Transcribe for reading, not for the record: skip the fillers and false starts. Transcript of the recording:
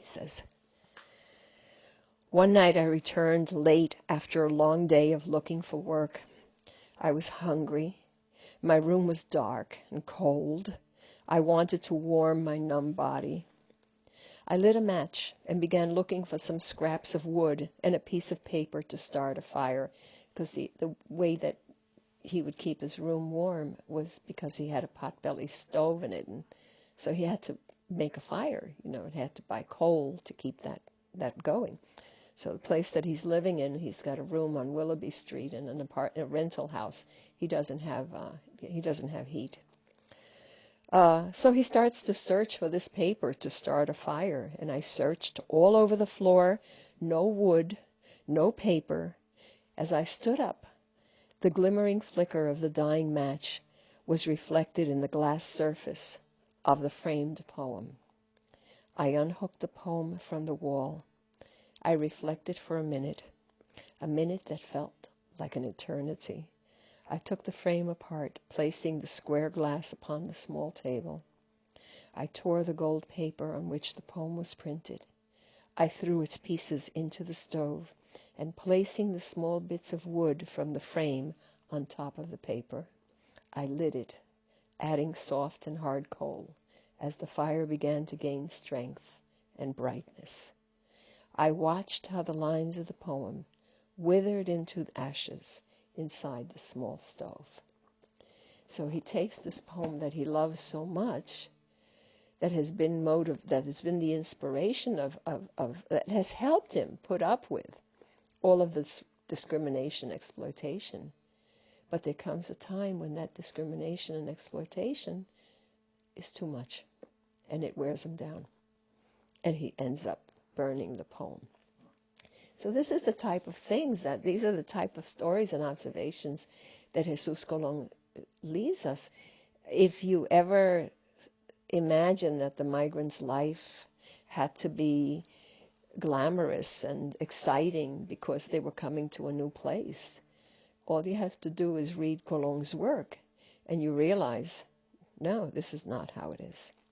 says, "One night I returned late after a long day of looking for work. I was hungry. My room was dark and cold. I wanted to warm my numb body. I lit a match and began looking for some scraps of wood and a piece of paper to start a fire, because the way that he would keep his room warm was because he had a potbelly stove in it, and so he had to make a fire. It had to buy coal to keep that going. So the place that he's living in, he's got a room on Willoughby Street in a rental house. He doesn't have heat. So he starts to search for this paper to start a fire, and I searched all over the floor. No wood, no paper. As I stood up, the glimmering flicker of the dying match was reflected in the glass surface of the framed poem. I unhooked the poem from the wall. I reflected for a minute that felt like an eternity. I took the frame apart, placing the square glass upon the small table. I tore the gold paper on which the poem was printed. I threw its pieces into the stove, and placing the small bits of wood from the frame on top of the paper, I lit it, adding soft and hard coal as the fire began to gain strength and brightness. I watched how the lines of the poem withered into ashes inside the small stove. So he takes this poem that he loves so much, that has been the inspiration of that has helped him put up with all of this discrimination, exploitation. But there comes a time when that discrimination and exploitation is too much, and it wears him down, and he ends up burning the poem. So this is the type of things these are the type of stories and observations that Jesus Colon leaves us. If you ever imagine that the migrant's life had to be glamorous and exciting because they were coming to a new place, all you have to do is read Colon's work, and you realize, no, this is not how it is.